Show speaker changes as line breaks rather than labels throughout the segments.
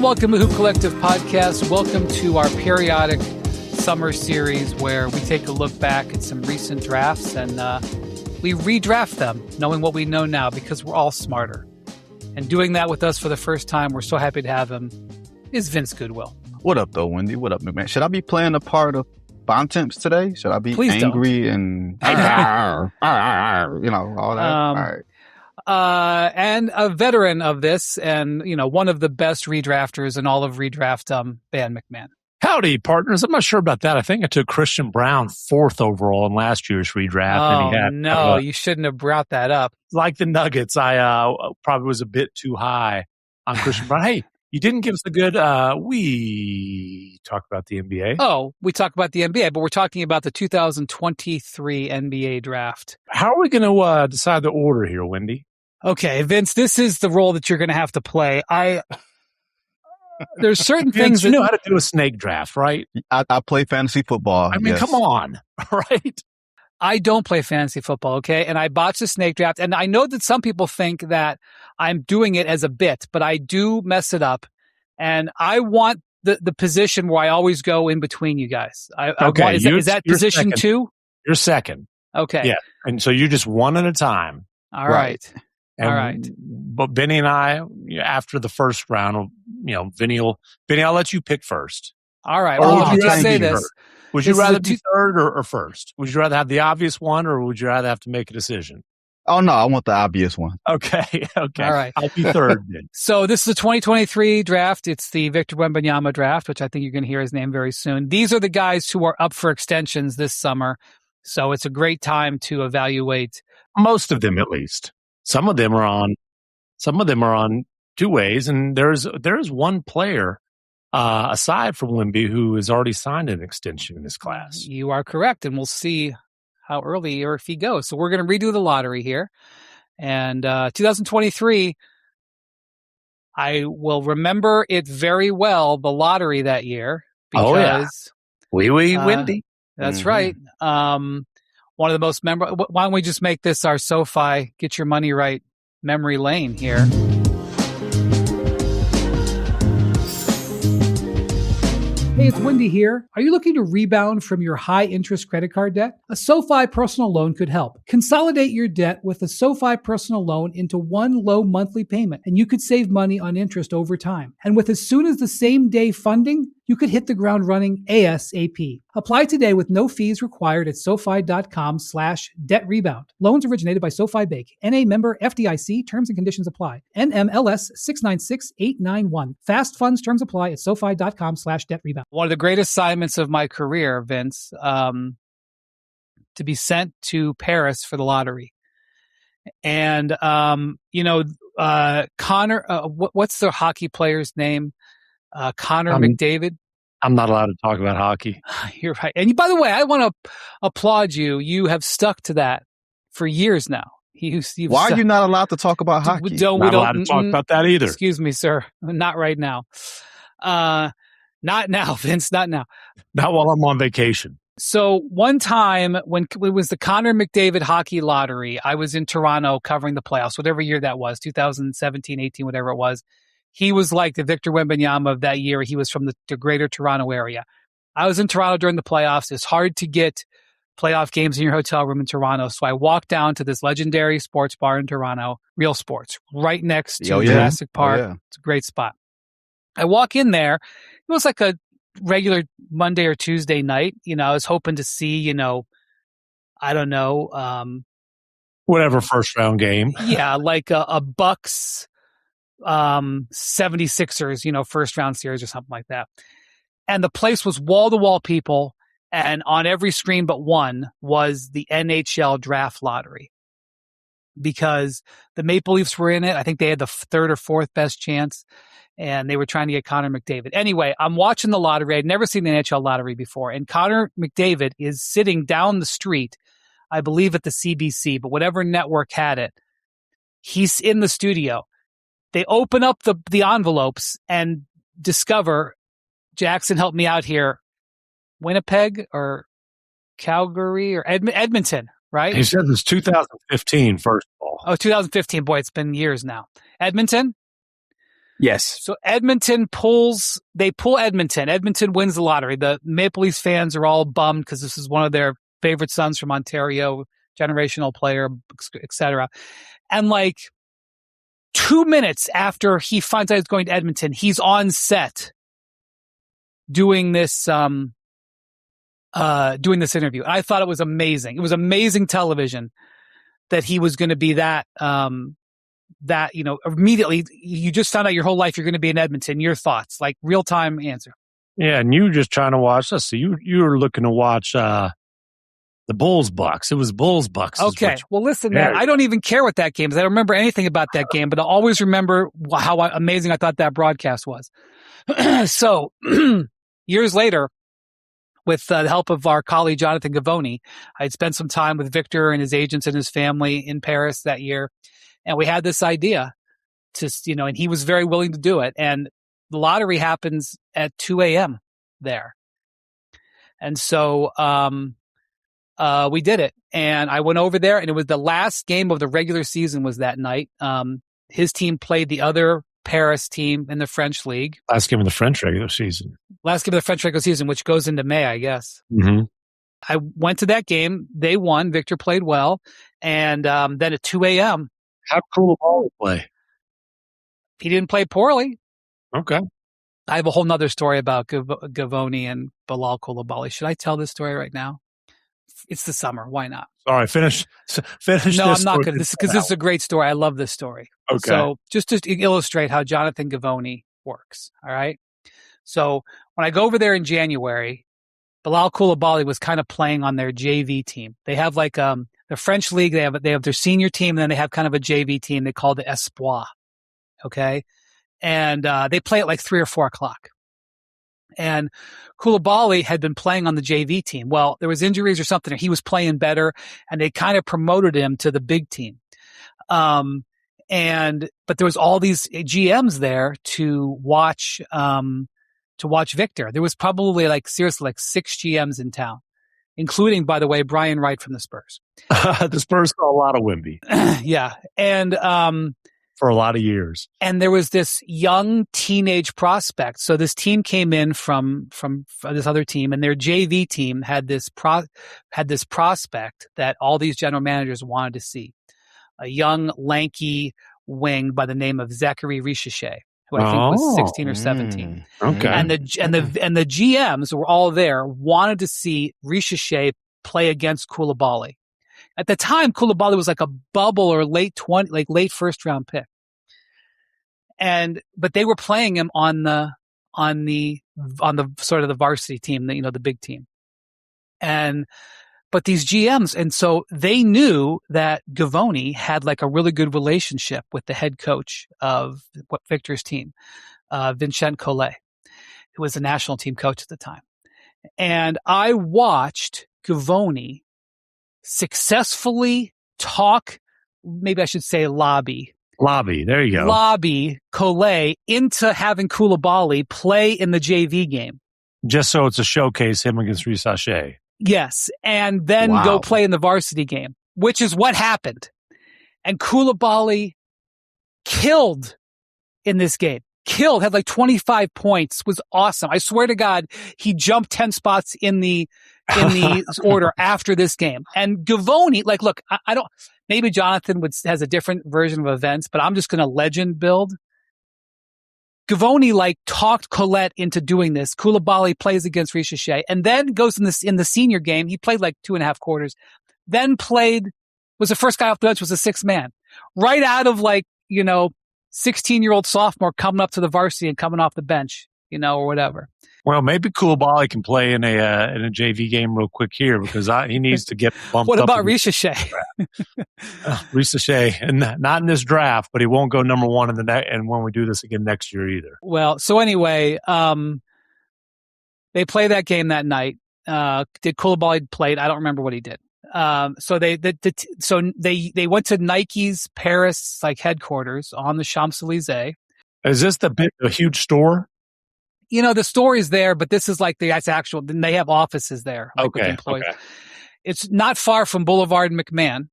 welcome to Hoop Collective Podcast. Welcome to our periodic summer series where we take a look back at some recent drafts and we redraft them, knowing what we know now because we're all smarter. And doing that with us for the first time, we're so happy to have him, is Vince Goodwill.
What up, though, Wendy? What up, MacMahon? Should I be playing a part of Bontemps today? Should I be angry and, all that? All right.
And a veteran of this and, one of the best redrafters in all of redraft, Ben MacMahon.
Howdy, partners. I'm not sure about that. I think I took Christian Brown 4th overall in last year's redraft.
You shouldn't have brought that up.
Like the Nuggets, I probably was a bit too high on Christian Brown. Hey, you didn't give us the good, we talk about the NBA.
Oh, we talk about the NBA, but we're talking about the 2023 NBA draft.
How are we going to decide the order here, Wendy?
Okay, Vince, this is the role that you're going to have to play. There's certain things
you know how to do a snake draft, right?
I play fantasy football.
I mean, come on, right?
I don't play fantasy football, okay? And I botched the snake draft. And I know that some people think that I'm doing it as a bit, but I do mess it up. And I want the position where I always go in between you guys. Is that position
second.
2?
You're second.
Okay.
Yeah. And so you're just one at a time.
All right.
And,
all right.
But Benny and I, after the first round, Benny, I'll let you pick first.
All right.
Or
well, I'll just say this.
Would you rather be third or first? Would you rather have the obvious one or would you rather have to make a decision?
Oh, no, I want the obvious one.
Okay.
All right.
I'll be third then.
So this is the 2023 draft. It's the Victor Wembanyama draft, which I think you're going to hear his name very soon. These are the guys who are up for extensions this summer. So it's a great time to evaluate.
Most of them, at least. Some of them are on two ways, and there's one player aside from Wemby who has already signed an extension in this class.
You are correct, and we'll see how early or if he goes. So we're going to redo the lottery here, and 2023. I will remember it very well, the lottery that year because
Wendy.
That's right. One of the most memorable. Why don't we just make this our SoFi Get Your Money Right memory lane here? Hey, it's Wendy here. Are you looking to rebound from your high-interest credit card debt? A SoFi personal loan could help. Consolidate your debt with a SoFi personal loan into one low monthly payment, and you could save money on interest over time. And with as soon as the same day funding, you could hit the ground running ASAP. Apply today with no fees required at SoFi.com/debt-rebound. Loans originated by SoFi Bank. NA member FDIC. Terms and conditions apply. NMLS 696891. Fast funds terms apply at SoFi.com/debt-rebound. One of the great assignments of my career, Vince, to be sent to Paris for the lottery. And, Connor, what's the hockey player's name? Connor McDavid.
I'm not allowed to talk about hockey.
You're right. And by the way, I want to applaud you. You have stuck to that for years now.
Why are you not allowed to talk about hockey?
We don't allowed to talk about that either.
Excuse me, sir. Not right now. Not now, Vince. Not now.
Not while I'm on vacation.
So one time when it was the Connor McDavid hockey lottery, I was in Toronto covering the playoffs, whatever year that was, 2017, 18, whatever it was. He was like the Victor Wembanyama of that year. He was from the greater Toronto area. I was in Toronto during the playoffs. It's hard to get playoff games in your hotel room in Toronto. So I walked down to this legendary sports bar in Toronto, Real Sports, right next to Jurassic Park. It's a great spot. I walk in there. It was like a regular Monday or Tuesday night. I was hoping to see, I don't know.
Whatever first round game.
Yeah, like a Bucks 76ers, first round series or something like that. And the place was wall to wall people. And on every screen but one was the NHL draft lottery because the Maple Leafs were in it. I think they had the third or fourth best chance and they were trying to get Connor McDavid. Anyway, I'm watching the lottery. I'd never seen the NHL lottery before. And Connor McDavid is sitting down the street, I believe at the CBC, but whatever network had it, he's in the studio. They open up the envelopes and discover, Jackson, help me out here, Winnipeg or Calgary or Edmonton, right?
He said it was 2015, first of all.
Oh, 2015. Boy, it's been years now. Edmonton?
Yes.
So Edmonton pull Edmonton. Edmonton wins the lottery. The Maple Leafs fans are all bummed because this is one of their favorite sons from Ontario, generational player, etc. And like 2 minutes after he finds out he's going to Edmonton, he's on set doing this interview. And I thought it was amazing. It was amazing television that he was going to be that, immediately you just found out your whole life you're going to be in Edmonton. Your thoughts, like real time answer.
Yeah. And you were just trying to watch this. So you were looking to watch, the Bulls Bucks. It was Bulls Bucks.
Okay. Well, listen, man, I don't even care what that game is. I don't remember anything about that game, but I always remember how amazing I thought that broadcast was. So years later, with the help of our colleague, Jonathan Givony, I'd spent some time with Victor and his agents and his family in Paris that year. And we had this idea and he was very willing to do it. And the lottery happens at 2 a.m. there. And so, we did it, and I went over there, and it was the last game of the regular season was that night. His team played the other Paris team in the French league.
Last game of the French regular season.
Which goes into May, I guess.
Mm-hmm.
I went to that game. They won. Victor played well. And then at 2 a.m.
How cool Coulibaly play?
He didn't play poorly.
Okay.
I have a whole nother story about Givony and Bilal Coulibaly. Should I tell this story right now? It's the summer. Why not?
All right, finish.
No, I'm not going to. This is a great story. I love this story.
Okay.
So just to illustrate how Jonathan Givony works. All right. So when I go over there in January, Bilal Coulibaly was kind of playing on their JV team. They have like the French league. They have their senior team, and then they have kind of a JV team they call the Espoir. Okay, and they play at like 3 or 4 o'clock. And Coulibaly had been playing on the JV team. Well, there was injuries or something. He was playing better, and they kind of promoted him to the big team. But there was all these GMs there to watch Victor. There was probably seriously 6 GMs in town, including, by the way, Brian Wright from the Spurs.
The Spurs saw a lot of Wemby.
Yeah. And,
for a lot of years. And
there was this young teenage prospect. So this team came in from this other team, and their JV team had this prospect that all these general managers wanted to see. A young, lanky wing by the name of Zachary Richeche, who I think was 16 or 17.
Okay.
And the GMs were all there, wanted to see Richeche play against Coulibaly. At the time, Coulibaly was like a bubble or late first round pick. But they were playing him on the sort of the varsity team, the big team. But these GMs, and so they knew that Givony had like a really good relationship with the head coach of Victor's team, Vincent Collet, who was the national team coach at the time. And I watched Givony successfully lobby,
there you go.
Lobby Collet into having Coulibaly play in the JV game.
Just so it's a showcase him against Richeche.
Yes, and then go play in the varsity game, which is what happened. And Coulibaly killed in this game. Had like 25 points, was awesome. I swear to God, he jumped 10 spots in the order after this game. And Givony, look, I don't, maybe Jonathan has a different version of events, but I'm just going to legend build. Givony talked Collet into doing this. Coulibaly plays against Richeche and then goes in the senior game. He played 2.5 quarters, then was the first guy off the bench, was a 6th man. Right out of 16-year-old sophomore coming up to the varsity and coming off the bench, or whatever.
Well, maybe Coulibaly can play in a JV game real quick here because he needs to get bumped up.
What about Richeche?
Richeche, and not in this draft, but he won't go number 1 in the and when we do this again next year either.
Well, so anyway, they play that game that night. Did Coulibaly play? I don't remember what he did. So they went to Nike's Paris headquarters on the Champs-Élysées.
Is this a huge store?
The store is there, but this is that's actual. They have offices there. With employees.
Okay.
It's not far from Boulevard MacMahon.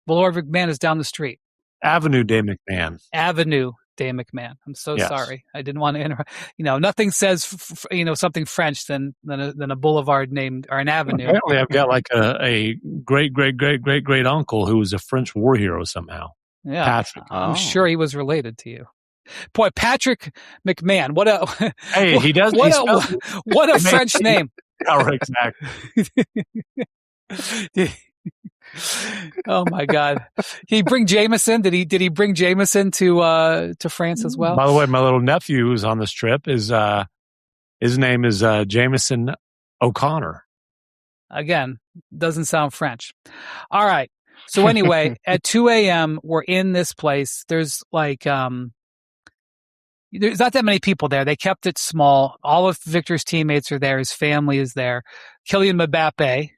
Boulevard MacMahon is down the street.
Avenue de MacMahon.
Avenue Dave MacMahon. I'm so sorry. I didn't want to interrupt. Nothing says something French than a boulevard named or an avenue.
Apparently, I've got like a great uncle who was a French war hero somehow.
Yeah,
Patrick.
I'm sure he was related to you. Boy, Patrick MacMahon. What a
he does.
What a French name.
Oh, exactly.
Oh my God! Did he bring Jameson? Did he bring Jameson to France as well?
By the way, my little nephew who's on this trip is his name is Jameson O'Connor.
Again, doesn't sound French. All right. So anyway, at 2 a.m. we're in this place. There's like there's not that many people there. They kept it small. All of Victor's teammates are there. His family is there. Kylian Mbappe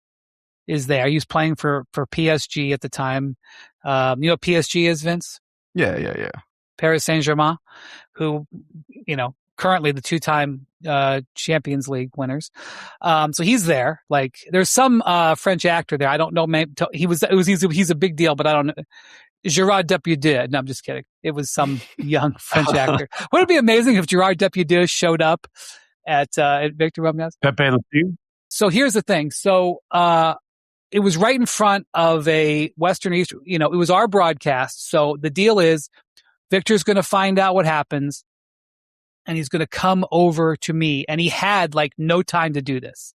is there. He was playing for PSG at the time. You know what PSG is, Vince?
Yeah.
Paris Saint-Germain, who, currently the two-time Champions League winners. So he's there. Like, there's some French actor there. I don't know. Maybe he's a big deal, but I don't know. Gerard Depardieu. No, I'm just kidding. It was some young French actor. Would it be amazing if Gerard Depardieu showed up at Victor Wembanyama?
Pepe Le Pew?
So here's the thing. So it was right in front of a Western East. It was our broadcast. So the deal is Victor's going to find out what happens, and he's going to come over to me. And he had like no time to do this.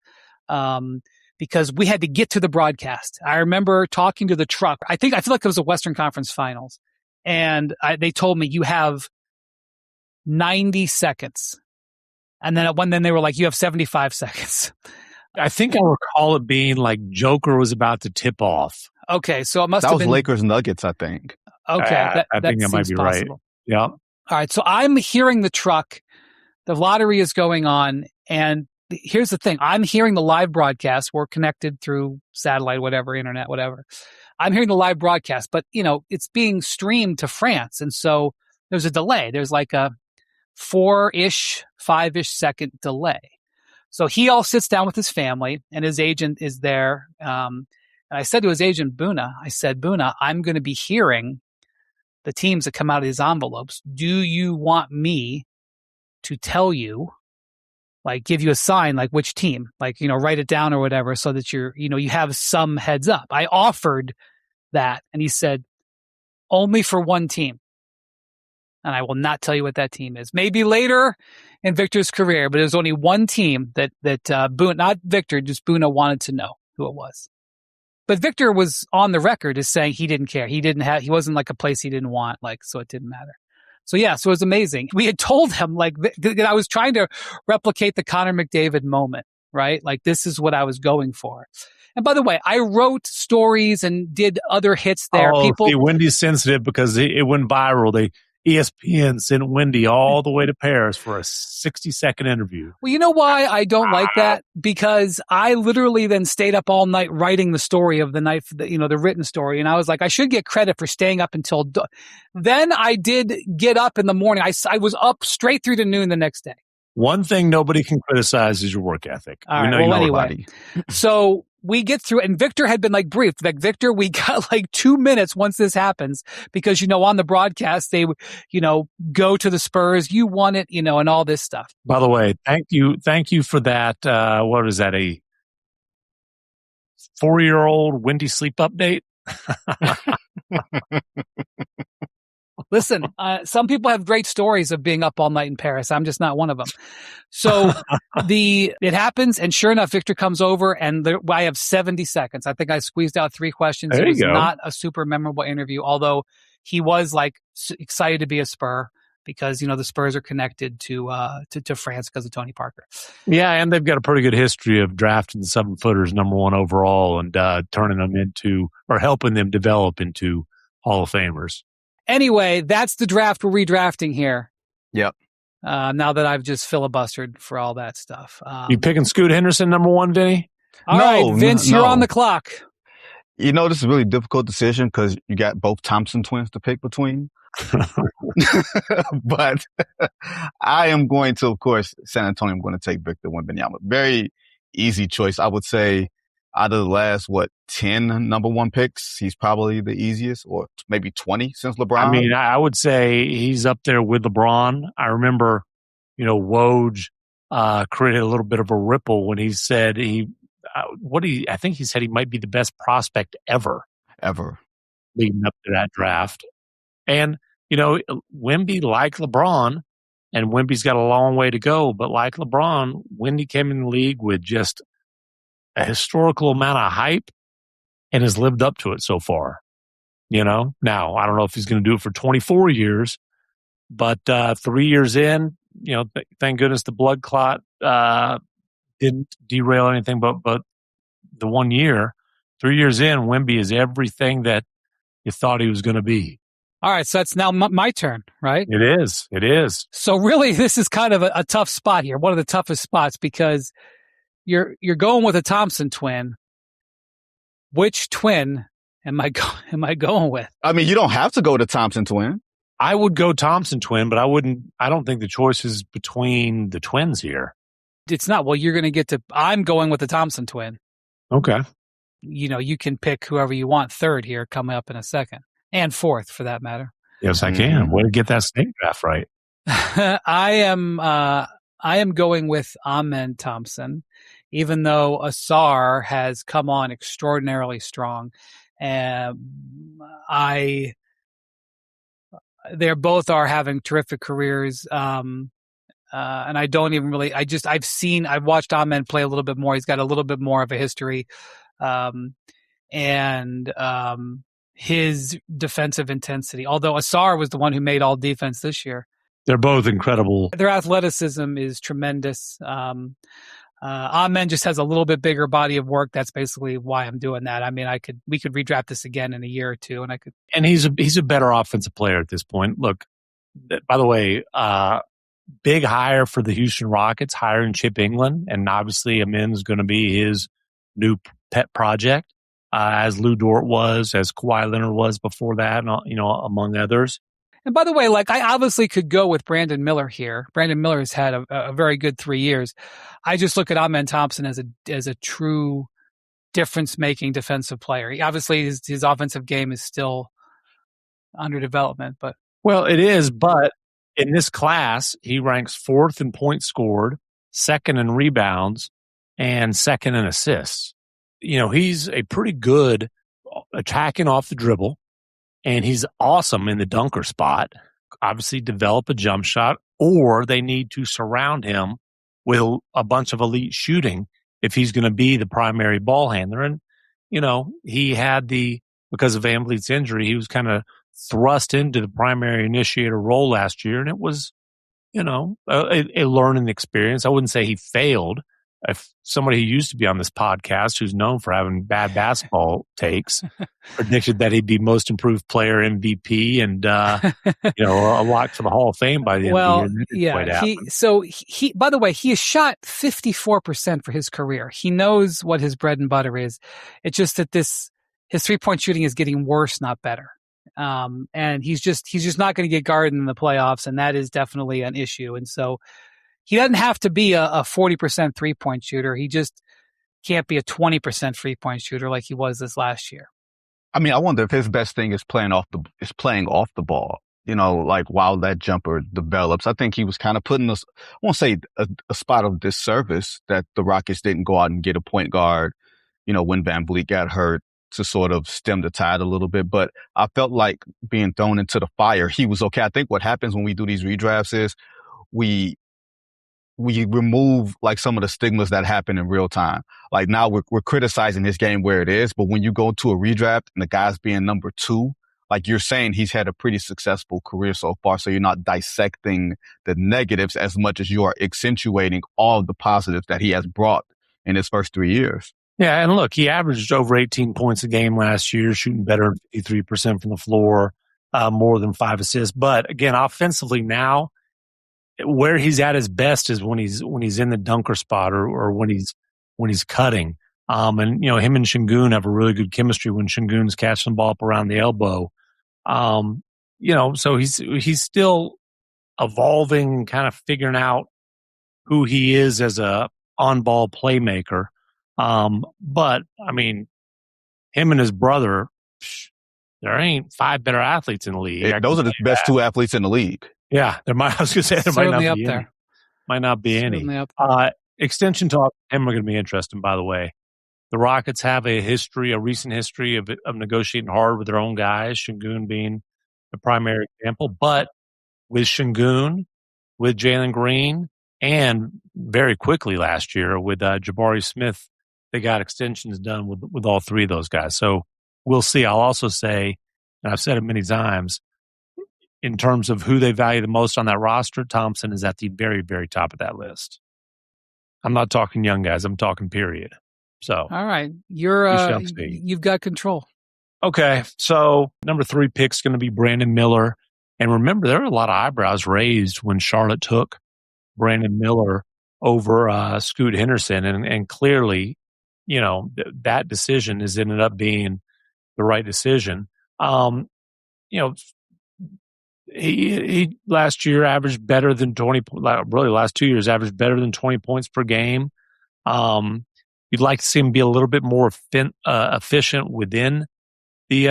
Because we had to get to the broadcast. I remember talking to the truck. I feel like it was a Western Conference Finals. And they told me you have 90 seconds. And then they were like, you have 75 seconds.
I think I recall it being like Joker was about to tip off.
Okay. So it must have been.
That was Lakers Nuggets, I think.
Okay.
I think that might be
possible.
Right. Yeah.
All right. So I'm hearing the truck. The lottery is going on. And here's the thing. I'm hearing the live broadcast. We're connected through satellite, whatever, internet, whatever. I'm hearing the live broadcast, but it's being streamed to France. And so there's a delay. There's like a 4-ish, 5-ish second delay. So he all sits down with his family and his agent is there. And I said to his agent, Boona, I'm going to be hearing the teams that come out of these envelopes. Do you want me to tell you, like give you a sign, like which team, like, write it down or whatever so that you have some heads up? I offered that. And he said, only for one team. And I will not tell you what that team is. Maybe later in Victor's career, but there's only one team that Boona, not Victor, just Boona wanted to know who it was. But Victor was on the record as saying he didn't care. He wasn't like a place he didn't want, like, so it didn't matter. So yeah, so it was amazing. We had told him, like, I was trying to replicate the Connor McDavid moment, right? Like, this is what I was going for. And by the way, I wrote stories and did other hits there.
Wendy's sensitive because it went viral. ESPN sent Wendy all the way to Paris for a 60-second interview.
Well, you know why I don't like that? Because I literally then stayed up all night writing the story of the night, the written story. And I was like, I should get credit for staying up until then. I did get up in the morning. I was up straight through to noon the next day.
One thing nobody can criticize is your work ethic.
All right, anyway. So we get through, and Victor had been like briefed. Like, Victor, we got like 2 minutes once this happens because, on the broadcast, they, go to the Spurs. You won it, and all this stuff.
By the way, thank you for that. What is that? A 4-year-old Wendy sleep update?
Listen, some people have great stories of being up all night in Paris. I'm just not one of them. So it happens, and sure enough, Victor comes over, and I have 70 seconds. I think I squeezed out 3 questions. It was not a super memorable interview, although he was like excited to be a Spur because the Spurs are connected to France because of Tony Parker.
Yeah, and they've got a pretty good history of drafting the 7-footers number 1 overall and turning them into or helping them develop into Hall of Famers.
Anyway, that's the draft we're redrafting here.
Yep.
Now that I've just filibustered for all that stuff.
You picking Scoot Henderson number 1, Vinny?
All right, Vince, you're on the clock.
This is a really difficult decision because you got both Thompson twins to pick between. But I am going to, of course, San Antonio, I'm going to take Victor Wembanyama. Very easy choice. I would say out of the last, 10 number one picks, he's probably the easiest, or maybe 20 since LeBron.
I mean, I would say he's up there with LeBron. I remember, Woj created a little bit of a ripple when he said I think he said he might be the best prospect ever leading up to that draft. And, Wemby, like LeBron, and Wemby's got a long way to go, but like LeBron, Wemby came in the league with just a historical amount of hype and has lived up to it so far. Now, I don't know if he's going to do it for 24 years, but 3 years in, thank goodness the blood clot didn't derail anything, but the 1 year, 3 years in, Wemby is everything that you thought he was going to be.
All right, so that's now my turn, right?
It is.
So really, this is kind of a tough spot here, one of the toughest spots, because you're going with a Thompson twin. Which twin am I going with?
I mean, you don't have to go to Thompson twin.
I would go Thompson twin, but I don't think the choice is between the twins here.
It's not. Well, you're going to get to. I'm going with the Thompson twin.
Okay.
You can pick whoever you want third here, coming up in a second, and fourth for that matter.
Yes, I can. Way to get that snake draft right.
I am going with Amen Thompson, even though Ausar has come on extraordinarily strong. They both are having terrific careers. And I don't even really, I've watched Amen play a little bit more. He's got a little bit more of a history. His defensive intensity, although Ausar was the one who made all defense this year.
They're both incredible.
Their athleticism is tremendous. Amen just has a little bit bigger body of work. That's basically why I'm doing that. I mean, we could redraft this again in a year or two, and
he's a better offensive player at this point. Look, by the way, big hire for the Houston Rockets, hiring Chip England, and obviously Amen's going to be his new pet project, as Lou Dort was, as Kawhi Leonard was before that, among others.
And by the way, I obviously could go with Brandon Miller here. Brandon Miller has had a very good 3 years. I just look at Amen Thompson as a true difference-making defensive player. Obviously, his offensive game is still under development, but
well, it is. But in this class, he ranks fourth in points scored, second in rebounds, and second in assists. He's a pretty good attacking off the dribble. And he's awesome in the dunker spot. Obviously, develop a jump shot, or they need to surround him with a bunch of elite shooting if he's going to be the primary ball handler. And, he had because of VanVleet's injury, he was kind of thrust into the primary initiator role last year. And it was, a learning experience. I wouldn't say he failed. If somebody who used to be on this podcast, who's known for having bad basketball takes, predicted that he'd be most improved player, MVP, and a lock for the Hall of Fame by the end of the year.
He by the way, he has shot 54% for his career. He knows what his bread and butter is. It's just that his 3-point shooting is getting worse, not better. And he's just not going to get guarded in the playoffs, and that is definitely an issue. And so he doesn't have to be a 40% 3-point shooter. He just can't be a 20% 3-point shooter like he was this last year.
I mean, I wonder if his best thing is playing off the ball. While that jumper develops. I think he was kind of putting us, I won't say a spot of disservice that the Rockets didn't go out and get a point guard, when VanVleet got hurt, to sort of stem the tide a little bit. But I felt like being thrown into the fire, he was okay. I think what happens when we do these redrafts is we remove some of the stigmas that happen in real time. Now we're criticizing his game where it is, but when you go to a redraft and the guy's being number 2, you're saying he's had a pretty successful career so far. So you're not dissecting the negatives as much as you are accentuating all of the positives that he has brought in his first 3 years.
Yeah. And look, he averaged over 18 points a game last year, shooting better than 53% from the floor, more than 5 assists. But again, offensively now, where he's at his best is when he's in the dunker spot or when he's cutting. Him and Şengün have a really good chemistry when Şengün's catching the ball up around the elbow. So he's still evolving, kind of figuring out who he is as a on-ball playmaker. But I mean, him and his brother, there ain't 5 better athletes in the league.
Those are the best 2 athletes in the league.
Yeah, I was going to say there might not be any. Might not be any. Extension talk, him are going to be interesting, by the way. The Rockets have a recent history of negotiating hard with their own guys, Şengün being the primary example. But with Şengün, with Jalen Green, and very quickly last year with Jabari Smith, they got extensions done with all 3 of those guys. So we'll see. I'll also say, and I've said it many times, in terms of who they value the most on that roster, Thompson is at the very, very top of that list. I'm not talking young guys. I'm talking period. So,
all right, you've got control.
Okay, so number 3 pick's going to be Brandon Miller, and remember there were a lot of eyebrows raised when Charlotte took Brandon Miller over Scoot Henderson, and clearly, that decision has ended up being the right decision. He last year averaged better than 20. Really, last 2 years averaged better than 20 points per game. You'd like to see him be a little bit more efficient within the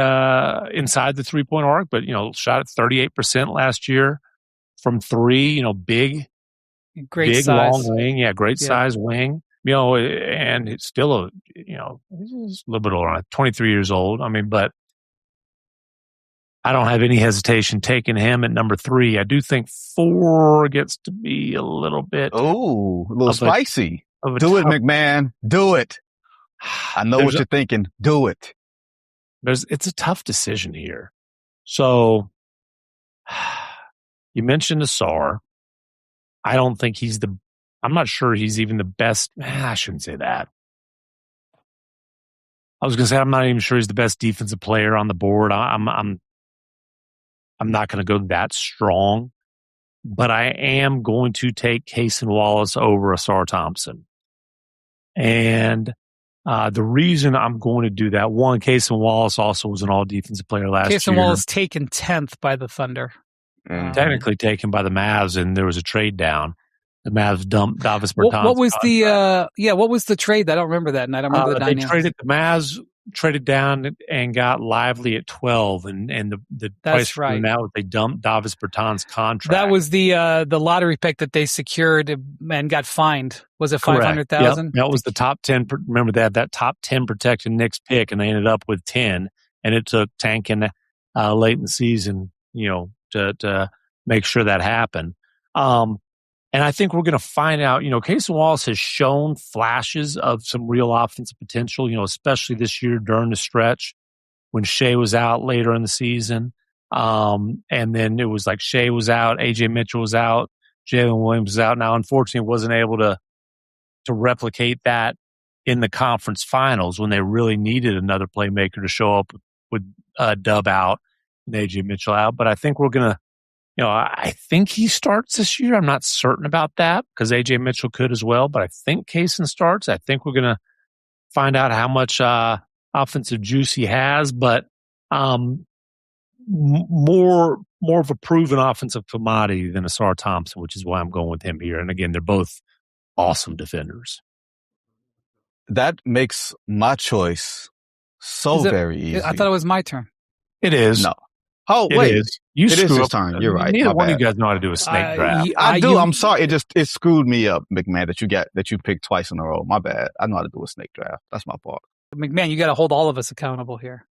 inside the 3-point arc, but shot at 38% last year from 3.
Great
big
size.
long wing, great size wing. And it's still he's a little bit older, 23 years old. I mean, but I don't have any hesitation taking him at number 3. I do think 4 gets to be a little bit.
Oh, a little spicy. Do it, MacMahon. Do it. I know what you're thinking. Do it.
It's a tough decision here. So you mentioned Ausar. I don't think I'm not sure he's even the best. I shouldn't say that. I was going to say I'm not even sure he's the best defensive player on the board. I'm not going to go that strong, but I am going to take Cason Wallace over Ausar Thompson. And the reason I'm going to do that, one, Cason Wallace also was an all-defensive player last year.
Cason Wallace taken 10th by the Thunder.
Technically taken by the Mavs, and there was a trade down. The Mavs dumped Davis Bertans.
What was what was the trade? I don't remember that, and I don't remember the dynamics.
The Mavs traded down and got Lively at 12, and the price for that was they dumped Davis Bertans' contract.
That was the lottery pick that they secured and got fined. Was it 500,000?
Yep. That was the top 10. Remember that top 10 protected Knicks pick, and they ended up with 10. And it took tanking late in the season, to make sure that happened. And I think we're going to find out, Cason Wallace has shown flashes of some real offensive potential, especially this year during the stretch when Shea was out later in the season. And then it was like Shea was out, AJ Mitchell was out, Jalen Williams was out. Now, unfortunately, wasn't able to replicate that in the conference finals when they really needed another playmaker to show up with Dub out and AJ Mitchell out. But I think we're going to, I think he starts this year. I'm not certain about that because AJ Mitchell could as well, but I think Cason starts. I think we're going to find out how much offensive juice he has, but more of a proven offensive commodity than Ausar Thompson, which is why I'm going with him here. And again, they're both awesome defenders.
That makes my choice very easy.
I thought it was my turn.
It is.
No. Oh, wait.
It is.
It is his turn. You're right.
Neither one of you guys know how to do a snake draft.
I do. I'm sorry. It screwed me up, MacMahon, that you picked twice in a row. My bad. I know how to do a snake draft. That's my fault.
MacMahon, you got to hold all of us accountable here.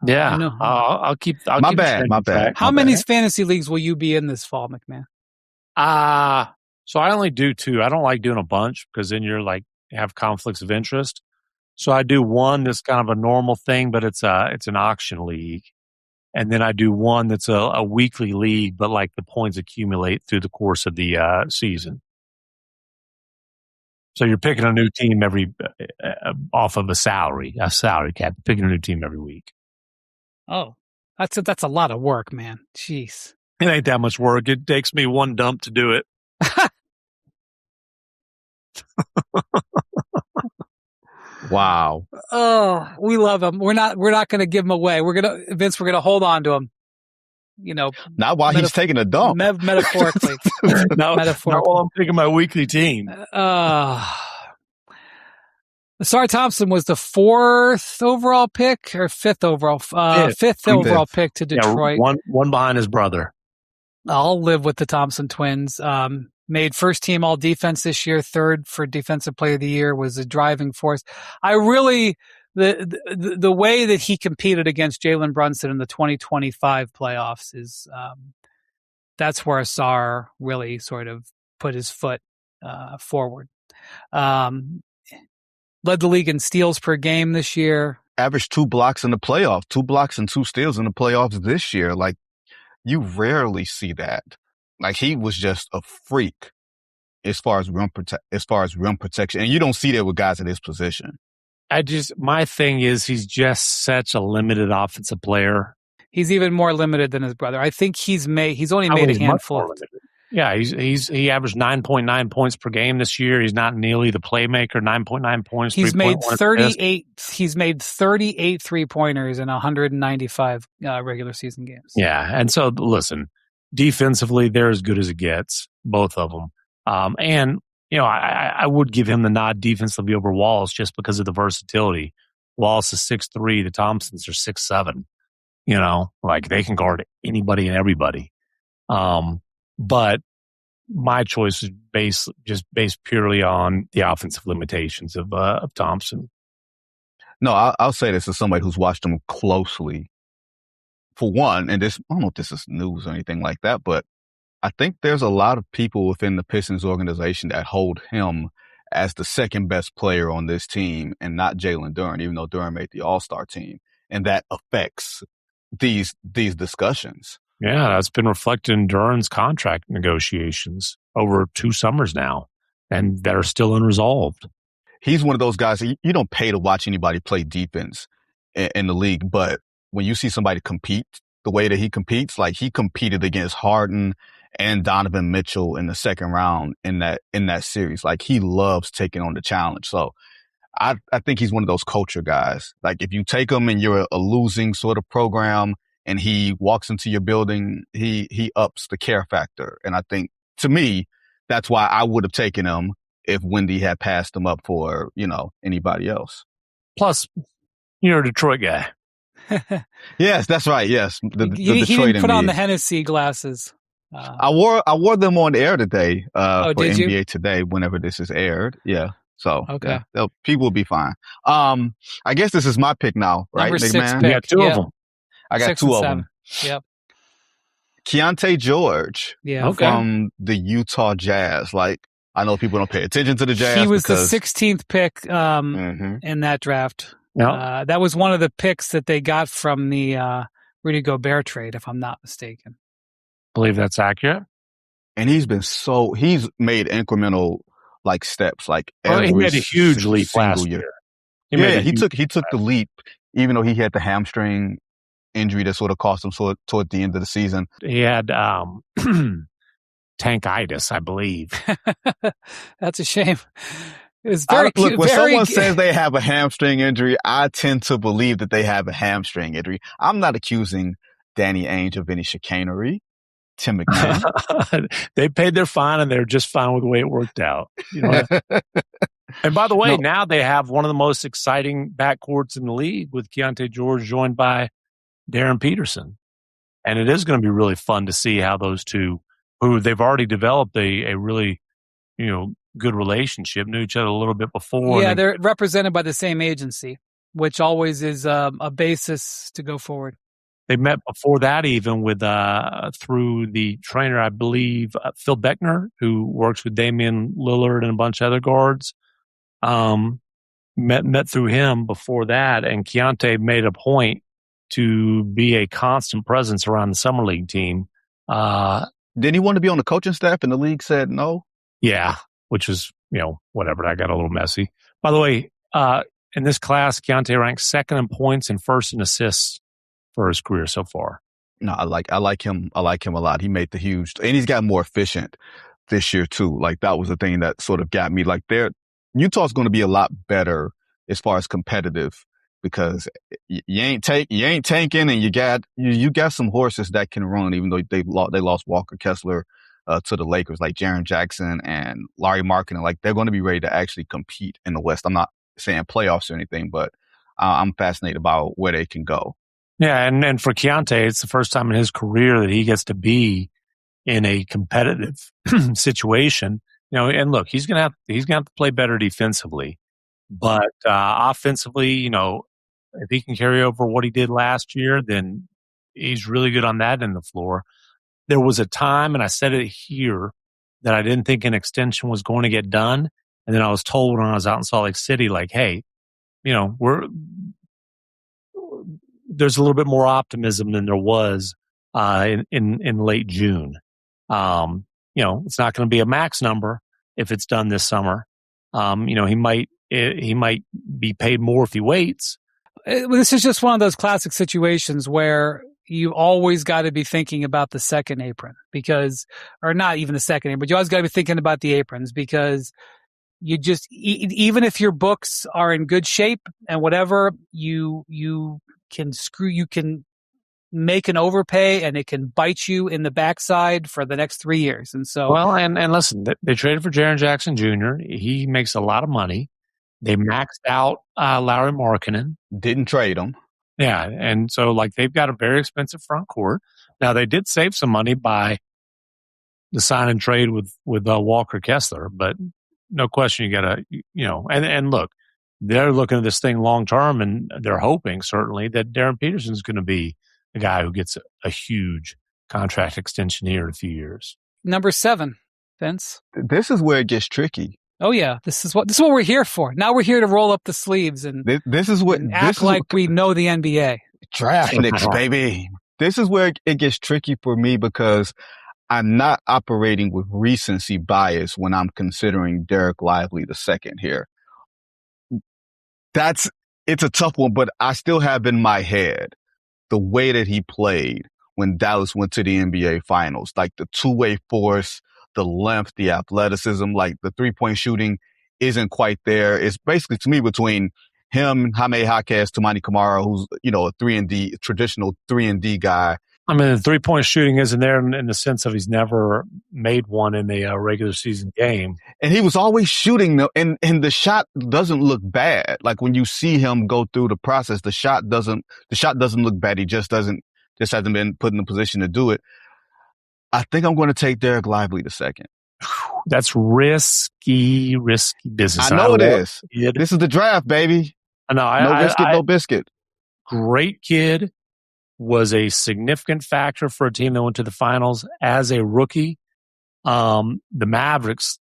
Yeah. I'll keep.
My bad.
How many fantasy leagues will you be in this fall, MacMahon?
So I only do 2. I don't like doing a bunch because then you're like have conflicts of interest. So I do one that's kind of a normal thing, but it's an auction league. And then I do one that's a weekly league, but like the points accumulate through the course of the season. So you're picking a new team off of a salary cap, picking a new team every week.
Oh, that's a lot of work, man. Jeez.
It ain't that much work. It takes me one dump to do it.
Wow.
Oh, we love him. We're not going to give him away. We're going to hold on to him.
Not while he's taking a dump.
Metaphorically.
Not while I'm picking my weekly team.
The Ausar Thompson was the 4th overall pick or 5th overall, fifth overall pick to Detroit.
Yeah, one behind his brother.
I'll live with the Thompson twins. Made first team all defense this year, 3rd for defensive player of the year, was a driving force. The way that he competed against Jalen Brunson in the 2025 playoffs is, that's where Ausar really sort of put his foot, forward. Led the league in steals per game this year.
Averaged 2 blocks in the playoffs, 2 blocks and 2 steals in the playoffs this year. Like, you rarely see that. Like, he was just a freak as far as rim protection, and you don't see that with guys in his position.
My thing is he's just such a limited offensive player.
He's even more limited than his brother. I think he's only made a handful.
Yeah, he averaged 9.9 points per game this year. He's not nearly the playmaker. 9.9 points.
He's made 38. He's made 38 3-pointers in 195 regular season games.
Yeah, and so listen, defensively, they're as good as it gets, both of them. And I would give him the nod defensively over Wallace just because of the versatility. Wallace is 6'3", the Thompsons are 6'7". Like they can guard anybody and everybody. But my choice is based purely on the offensive limitations of Thompson.
No, I'll say this as somebody who's watched him closely. For one, and this, I don't know if this is news or anything like that, but I think there's a lot of people within the Pistons organization that hold him as the second best player on this team and not Jalen Duren, even though Duren made the All-Star team. And that affects these discussions.
Yeah, that's been reflected in Duren's contract negotiations over 2 summers now, and that are still unresolved.
He's one of those guys, you don't pay to watch anybody play defense in the league, but when you see somebody compete the way that he competes, like he competed against Harden and Donovan Mitchell in the second round in that series. Like he loves taking on the challenge. So I think he's one of those culture guys. Like if you take him and you're a losing sort of program and he walks into your building, he ups the care factor. And I think, to me, that's why I would have taken him if Wendy had passed him up for, anybody else.
Plus, you're a Detroit guy.
Yes, that's right. Yes. The
he
Detroit
didn't put
NBA.
on the Hennessy glasses.
I wore them on the air today for
did
NBA
you?
Today whenever this is aired. Yeah. So
okay.
Yeah, people will be fine. I guess this is my pick now, right?
Number 6
man?
pick.
You got 2 of them.
I got
6
2
and
of
7.
them.
Yep.
Keyonte George from the Utah Jazz. Like, I know people don't pay attention to the Jazz.
He was the 16th pick in that draft.
Yep.
That was one of the picks that they got from the Rudy Gobert trade, if I'm not mistaken.
Believe that's accurate.
And he's made incremental steps. Like
he made a huge leap last
year.
He
took the leap, even though he had the hamstring injury that sort of cost him toward the end of the season.
He had tankitis, I believe.
That's a shame. It's very
look, when someone says they have a hamstring injury, I tend to believe that they have a hamstring injury. I'm not accusing Danny Ainge of any chicanery. Tim MacMahon.
They paid their fine and they're just fine with the way it worked out. And by the way, now they have one of the most exciting backcourts in the league with Keyonte George joined by Darren Peterson. And it is going to be really fun to see how those two, who they've already developed a really, good relationship, knew each other a little bit before.
Yeah, they're represented by the same agency, which always is a basis to go forward.
They met before that even with through the trainer, I believe, Phil Beckner, who works with Damian Lillard and a bunch of other guards. Met through him before that, and Keyonte made a point to be a constant presence around the summer league team.
Didn't he want to be on the coaching staff, and the league said no?
Yeah, which was whatever. That got a little messy. By the way, in this class, Keyonte ranks 2nd in points and 1st in assists for his career so far.
No, I like him. I like him a lot. He made the huge, and he's got more efficient this year too. Like that was the thing that sort of got me. Like Utah's going to be a lot better as far as competitive because you ain't tanking, and you got some horses that can run. Even though they lost Walker Kessler to the Lakers, like Jaren Jackson and Larry Markkinen. Like they're going to be ready to actually compete in the West. I'm not saying playoffs or anything, but I'm fascinated about where they can go.
Yeah, and for Keyonte, it's the first time in his career that he gets to be in a competitive situation. And look, he's gonna have to play better defensively, but offensively, if he can carry over what he did last year, then he's really good on that end of the floor. There was a time, and I said it here, that I didn't think an extension was going to get done, and then I was told when I was out in Salt Lake City, like, hey, there's a little bit more optimism than there was in late June. It's not going to be a max number if it's done this summer. He might be paid more if he waits.
This is just one of those classic situations where you always got to be thinking about the second apron or not even the second apron, but you always got to be thinking about the aprons because you just, even if your books are in good shape and whatever, you can make an overpay and it can bite you in the backside for the next 3 years. And so,
well, and listen, they traded for Jaren Jackson Jr. He makes a lot of money. They maxed out Lauri Markkanen.
Didn't trade him.
Yeah, and so they've got a very expensive front court. Now they did save some money by the sign and trade with Walker Kessler, but no question you got to and look, they're looking at this thing long term, and they're hoping certainly that Darren Peterson's going to be the guy who gets a huge contract extension here in a few years.
Number 7, Vince.
This is where it gets tricky.
Oh yeah, this is what we're here for. Now we're here to roll up the sleeves and act like we know the NBA.
Draft Knicks, baby. This is where it gets tricky for me because I'm not operating with recency bias when I'm considering Dereck Lively II here. It's a tough one, but I still have in my head the way that he played when Dallas went to the NBA Finals, like the two-way force, the length, the athleticism, like the three-point shooting isn't quite there. It's basically, to me, between him, Jaime Jaquez, Toumani Camara, who's, a traditional 3-and-D guy.
I mean, the three-point shooting isn't there in the sense of he's never made one in a regular season game.
And he was always shooting, and the shot doesn't look bad. Like when you see him go through the process, the shot doesn't look bad. He just hasn't been put in a position to do it. I think I'm going to take Dereck Lively II.
That's risky business.
I know it is. This is the draft, baby. No biscuit, no biscuit.
Great kid. Was a significant factor for a team that went to the finals as a rookie. The Mavericks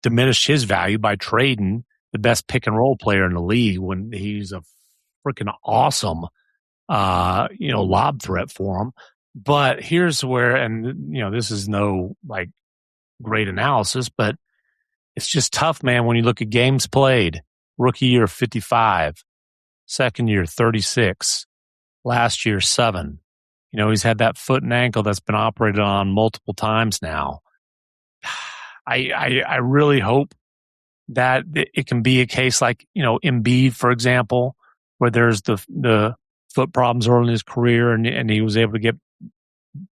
diminished his value by trading the best pick and roll player in the league when he's a freaking awesome, lob threat for him. But here's where, and this is no great analysis, but it's just tough, man. When you look at games played, rookie year 55, second year 36. Last year, 7. He's had that foot and ankle that's been operated on multiple times now. I really hope that it can be a case like, Embiid, for example, where there's the foot problems early in his career and he was able to get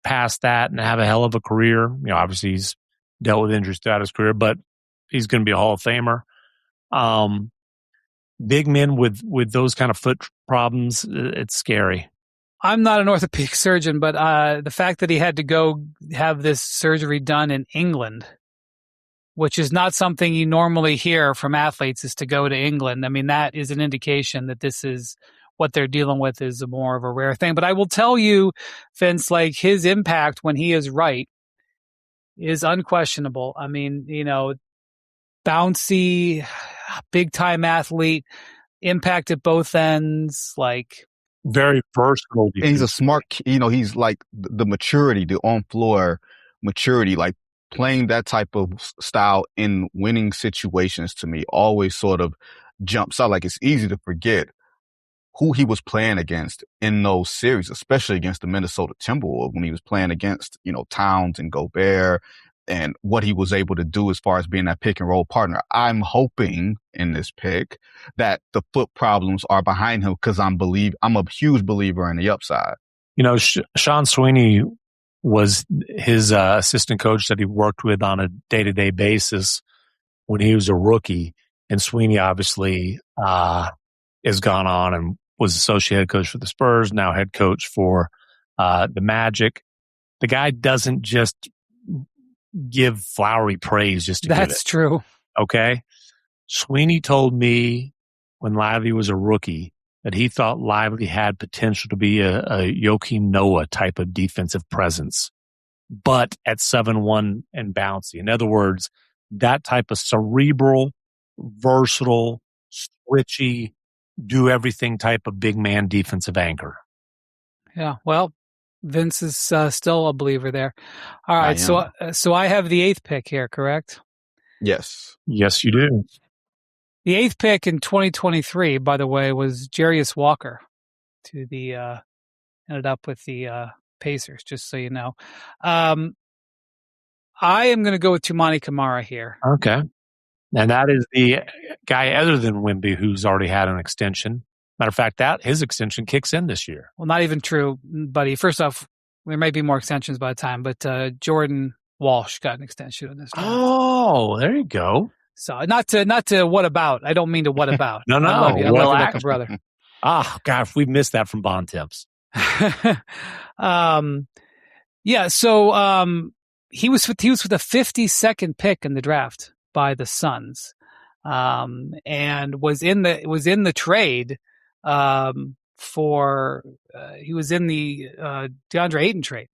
past that and have a hell of a career. Obviously he's dealt with injuries throughout his career, but he's going to be a Hall of Famer. Big men with those kind of foot problems, it's scary.
I'm not an orthopedic surgeon, but the fact that he had to go have this surgery done in England, which is not something you normally hear from athletes, is to go to England. I mean, that is an indication that this is what they're dealing with is more of a rare thing. But I will tell you, Vince, his impact when he is right is unquestionable. I mean, bouncy, big-time athlete, impact at both ends,
very versatile.
And he's a smart, he's the maturity, the on-floor maturity, playing that type of style in winning situations to me always sort of jumps out. It's easy to forget who he was playing against in those series, especially against the Minnesota Timberwolves when he was playing against, Towns and Gobert and what he was able to do as far as being that pick and roll partner. I'm hoping in this pick that the foot problems are behind him because I'm a huge believer in the upside.
Sean Sweeney was his assistant coach that he worked with on a day-to-day basis when he was a rookie. And Sweeney obviously has gone on and was associate head coach for the Spurs, now head coach for the Magic. The guy doesn't just give flowery praise just to give it.
That's true.
Okay? Sweeney told me when Lively was a rookie that he thought Lively had potential to be a Joakim Noah type of defensive presence, but at 7'1" and bouncy. In other words, that type of cerebral, versatile, switchy, do everything type of big man defensive anchor.
Yeah, well, Vince is still a believer there. All right, so I have the 8th pick here, correct?
Yes.
Yes, you do.
The 8th pick in 2023, by the way, was Jarius Walker to the ended up with the Pacers, just so you know. I am going to go with Toumani Camara here.
Okay. And that is the guy other than Wemby who's already had an extension. Matter of fact, his extension kicks in this year.
Well, not even true, buddy. First off, there might be more extensions by the time, but Jordan Walsh got an extension in this draft.
Oh, there you go.
So not to what about? I don't mean to what about.
No.
I love you. I love you like a brother.
Gosh, we missed that from Bond Temps.
Yeah. So he was with the 52nd pick in the draft by the Suns, and was in the trade for he was in the DeAndre Ayton trade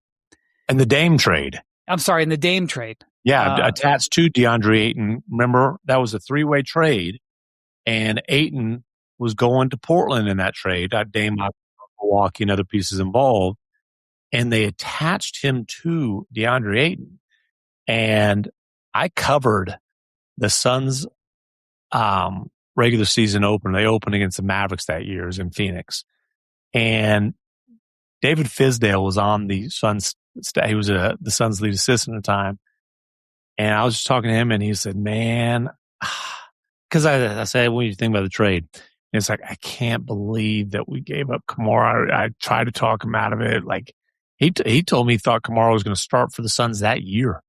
and the Dame trade.
I'm sorry, in the Dame trade.
Yeah, attached to DeAndre Ayton. Remember, that was a 3-way trade, and Ayton was going to Portland in that trade. Dame, Milwaukee, and other pieces involved, and they attached him to DeAndre Ayton. And I covered the Suns' regular season opener. They opened against the Mavericks that year. It was in Phoenix, and David Fizdale was on the Suns. He was the Suns' lead assistant at the time. And I was just talking to him, and he said, man, because I said, what do you think about the trade? And it's like, I can't believe that we gave up Camara. I tried to talk him out of it. Like, he told me he thought Camara was going to start for the Suns that year.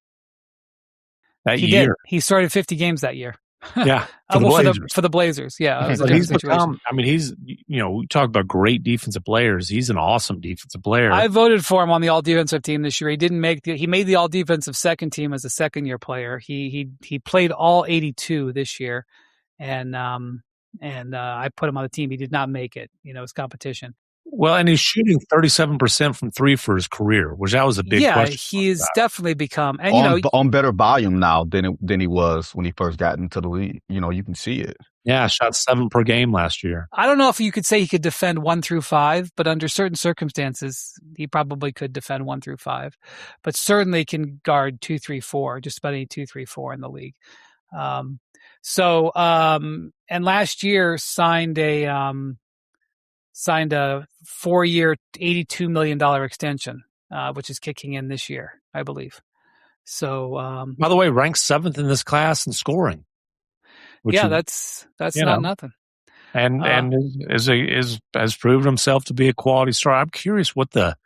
He did. He started 50 games that year.
Yeah.
For the Blazers. Yeah. It was a different situation.
He's, we talk about great defensive players. He's an awesome defensive player.
I voted for him on the all defensive team this year. He made the all defensive second team as a second year player. He played all 82 this year. And I put him on the team. He did not make it. It's competition.
Well, and he's shooting 37% from three for his career, which that was a big question.
Yeah, he's definitely become
on better volume now than he was when he first got into the league. You can see it.
Yeah, shot 7 per game last year.
I don't know if you could say he could defend 1 through 5, but under certain circumstances, he probably could defend 1 through 5. But certainly can guard 2, 3, 4, just about any 2, 3, 4 in the league. And last year signed a 4-year, $82 million extension, which is kicking in this year, I believe. So,
by the way, ranked 7th in this class in scoring.
That's not nothing.
And has proven himself to be a quality star. I'm curious what the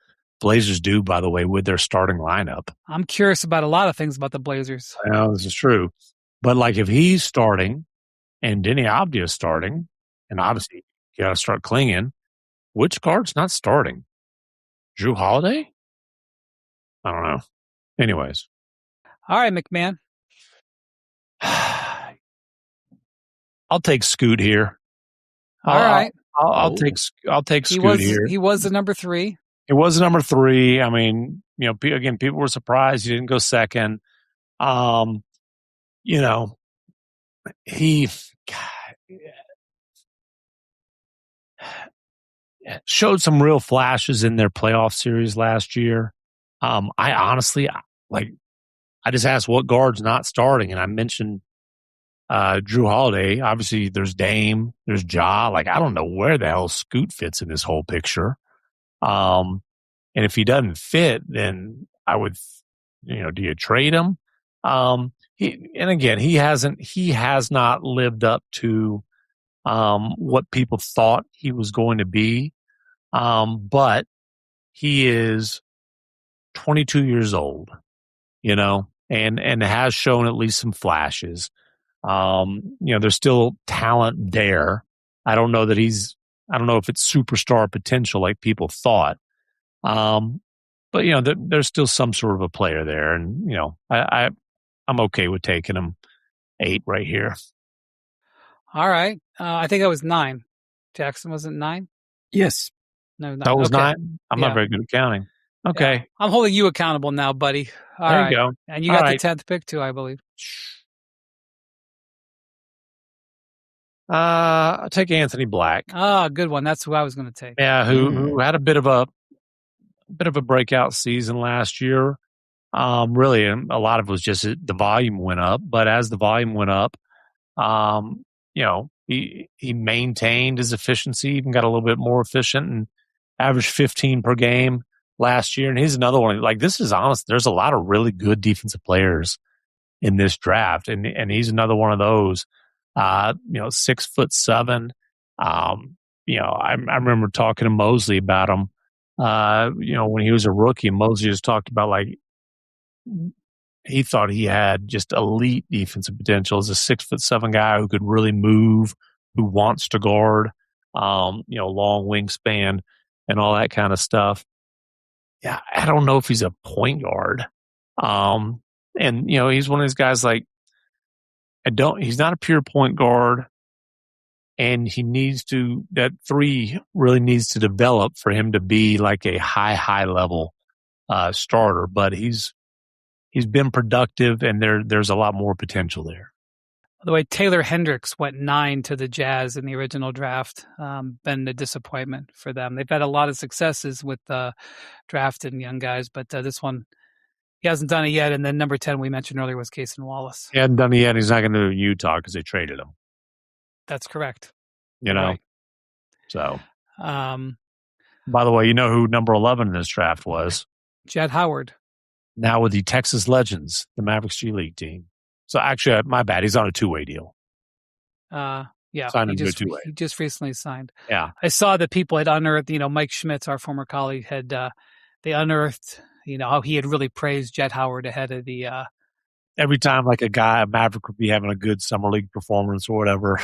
Blazers do, by the way, with their starting lineup.
I'm curious about a lot of things about the Blazers.
I know this is true, but like if he's starting and Denny Abdia is starting, and obviously you got to start clinging. Which guard's not starting? Drew Holiday? I don't know. Anyways.
All right, MacMahon.
I'll take Scoot here.
All right.
I'll take Scoot here.
He was the number 3.
It was number 3. I mean, again, people were surprised he didn't go second. He showed some real flashes in their playoff series last year. I honestly, I just asked what guard's not starting, and I mentioned Drew Holiday. Obviously, there's Dame, there's Ja. I don't know where the hell Scoot fits in this whole picture. And if he doesn't fit, then I would, do you trade him? He has not lived up to what people thought he was going to be. But he is 22 years old, and has shown at least some flashes. There's still talent there. I don't know if it's superstar potential like people thought. But there's still some sort of a player there, and I'm okay with taking him 8 right here.
All right. I think I was 9. Jackson wasn't 9?
Yes.
No, 9.
That was
okay.
9? I'm not very good at counting. Okay.
Yeah. I'm holding you accountable now, buddy. All
there
right.
you go.
And you got the 10th pick too, I believe.
I'll take Anthony Black.
Ah, good one. That's who I was going to take.
Yeah, who had a bit of a breakout season last year. Really, a lot of it was just the volume went up. But as the volume went up, he maintained his efficiency, even got a little bit more efficient, and averaged 15 per game last year. And he's another one. Like, this is honest. There's a lot of really good defensive players in this draft, and he's another one of those. 6'7". I remember talking to Mosley about him. When he was a rookie, Mosley just talked about, like, he thought he had just elite defensive potential as a 6'7" guy who could really move, who wants to guard, long wingspan and all that kind of stuff. Yeah, I don't know if he's a point guard. He's one of those guys, like, he's not a pure point guard, and that 3 really needs to develop for him to be like a high level starter, but he's been productive, and there's a lot more potential there.
By the way, Taylor Hendricks went 9 to the Jazz in the original draft. Been a disappointment for them. They've had a lot of successes with drafting young guys, but this one, he hasn't done it yet. And then number 10 we mentioned earlier was Cason Wallace.
He hadn't done it yet. He's not going to do Utah because they traded him.
That's correct.
Right. So,
by
the way, you know who number 11 in this draft was?
Jett Howard.
Now with the Texas Legends, the Mavericks G League team. So actually, my bad. He's on a 2-way deal.
Yeah,
he
just recently signed.
Yeah,
I saw that people had unearthed. Mike Schmitz, our former colleague, had they unearthed. How he had really praised Jett Howard ahead of the.
Every time, like, a Maverick would be having a good summer league performance or whatever,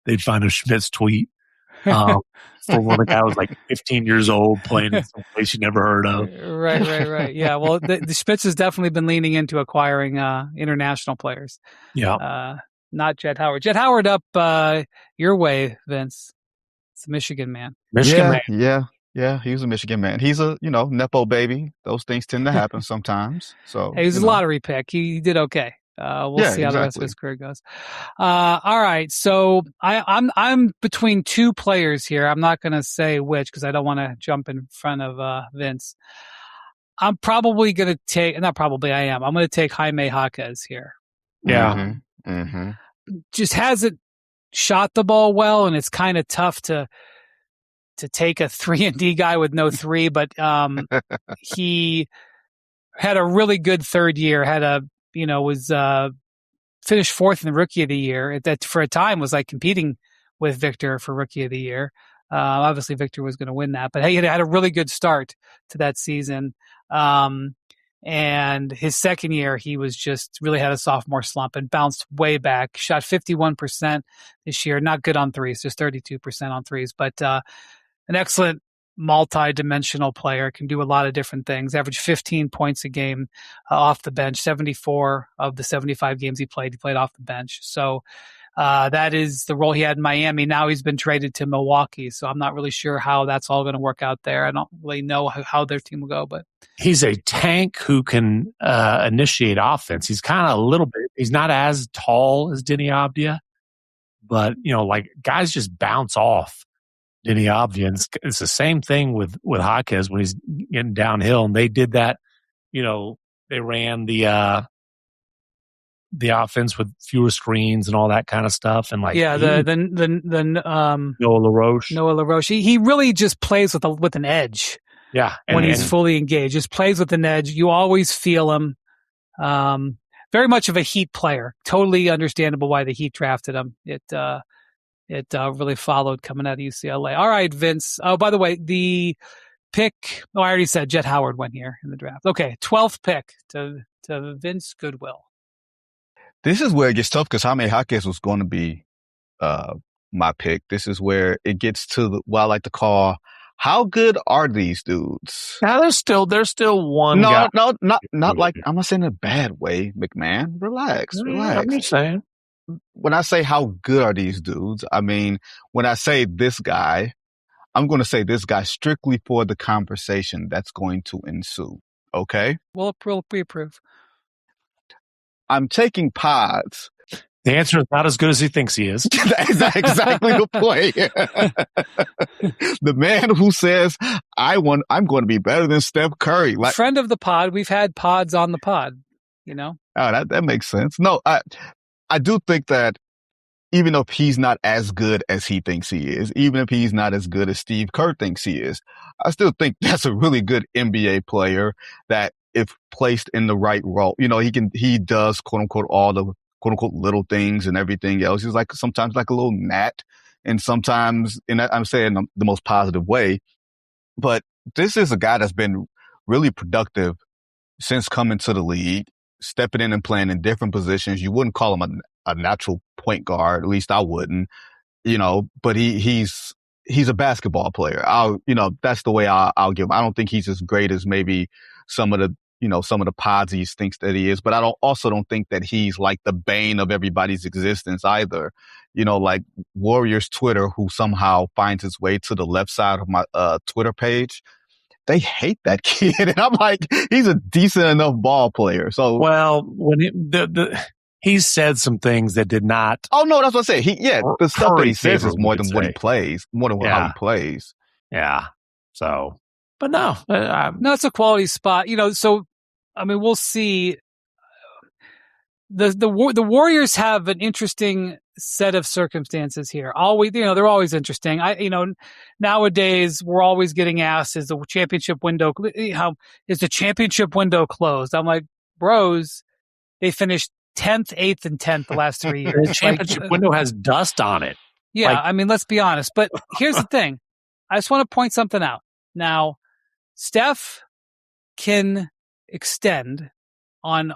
they'd find a Schmitz tweet for when the guy was like 15 years old playing in some place you never heard of.
Right. Yeah, well, the Schmitz has definitely been leaning into acquiring international players.
Yeah.
Not Jett Howard. Jett Howard up your way, Vince. It's a Michigan man.
Yeah, he was a Michigan man. He's a, Nepo baby. Those things tend to happen sometimes. So
he was a lottery pick. He did okay. We'll see how the rest of his career goes. All right. So I'm between 2 players here. I'm not going to say which because I don't want to jump in front of Vince. I'm probably going to take, not probably, I am. I'm going to take Jaime Jaquez here.
Yeah.
Mm-hmm.
Just hasn't shot the ball well, and it's kind of tough to take a 3-and-D guy with no 3, but he had a really good third year, was finished 4th in the Rookie of the Year. That for a time was like competing with Victor for Rookie of the Year. Obviously Victor was going to win that, but he had a really good start to that season. And his second year, he was just really had a sophomore slump and bounced way back. Shot 51% this year. Not good on threes, just 32% on threes, but an excellent multi-dimensional player, can do a lot of different things. Averaged 15 points a game off the bench. 74 of the 75 games he played off the bench. So that is the role he had in Miami. Now he's been traded to Milwaukee, so I'm not really sure how that's all going to work out there. I don't really know how their team will go, but
he's a tank who can initiate offense. He's kind of a little bit. He's not as tall as Denny Avdia, but guys just bounce off Denny Avdia. And it's the same thing with Jaquez when he's getting downhill, and they did that. They ran the offense with fewer screens and all that kind of stuff. And Noah
LaRoche. He really just plays with an edge.
Yeah.
When he's fully engaged, just plays with an edge. You always feel him. Very much of a Heat player. Totally understandable why the Heat drafted him. It really followed coming out of UCLA. All right, Vince. Oh, by the way, the pick. Oh, I already said Jett Howard went here in the draft. Okay, 12th pick to Vince Goodwill.
This is where it gets tough because Jaime Jaquez was going to be my pick. This is where it gets to what I like to call, how good are these dudes?
Now there's still one guy.
No, not like, I'm not saying in a bad way, MacMahon. Relax.
I'm just saying.
When I say how good are these dudes, I mean, when I say this guy, I'm going to say this guy strictly for the conversation that's going to ensue. Okay?
We'll approve.
I'm taking Pods.
The answer is not as good as he thinks he is.
That's exactly the point. The man who says, I'm going to be better than Steph Curry.
Like, friend of the pod. We've had pods on the pod, you know?
Oh, that makes sense. No, I do think that even if he's not as good as he thinks he is, even if he's not as good as Steve Kerr thinks he is, I still think that's a really good NBA player that if placed in the right role, you know, he does quote unquote all the quote unquote little things and everything else. He's like sometimes like a little gnat, and sometimes, and I'm saying the most positive way, but this is a guy that's been really productive since coming to the league, stepping in and playing in different positions. You wouldn't call him a natural point guard, at least I wouldn't, you know, but he's a basketball player. That's the way I'll give him. I don't think he's as great as maybe some of the pods thinks that he is, but I don't think that he's like the bane of everybody's existence either. You know, like Warriors Twitter, who somehow finds his way to the left side of my Twitter page, they hate that kid. And I'm like, he's a decent enough ball player. So,
well, when he said some things that did not.
Oh no, that's what I say. The stuff that he says is more than what he plays, more than how he plays.
Yeah. So, but no,
it's a quality spot. You know, so I mean, we'll see. The Warriors have an interesting set of circumstances here. They're always interesting. Nowadays we're always getting asked, is the championship window closed? I'm like, bros, they finished 10th, 8th, and 10th the last 3 years.
The championship window has dust on it.
Yeah, I mean, let's be honest. But here's the thing. I just want to point something out. Now, Steph can extend on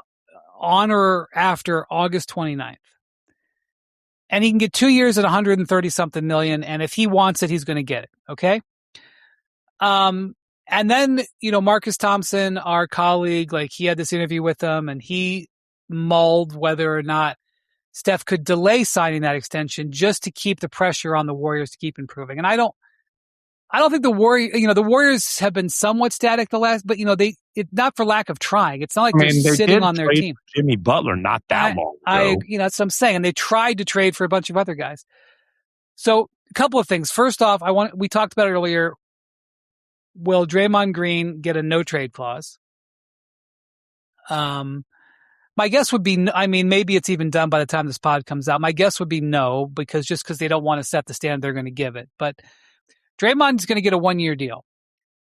or after August 29th. And he can get 2 years at 130-something million. And if he wants it, he's going to get it. Okay? And then, Marcus Thompson, our colleague, like he had this interview with him and he mulled whether or not Steph could delay signing that extension just to keep the pressure on the Warriors to keep improving. And I don't think the Warriors have been somewhat static the last, but not for lack of trying. It's not like they're sitting on their team.
Jimmy Butler not that long ago.
That's what I'm saying. And they tried to trade for a bunch of other guys. So a couple of things. First off, we talked about it earlier. Will Draymond Green get a no trade clause? My guess would be, maybe it's even done by the time this pod comes out. My guess would be no, because they don't want to set the standard they're going to give it. But Draymond's going to get a 1-year deal.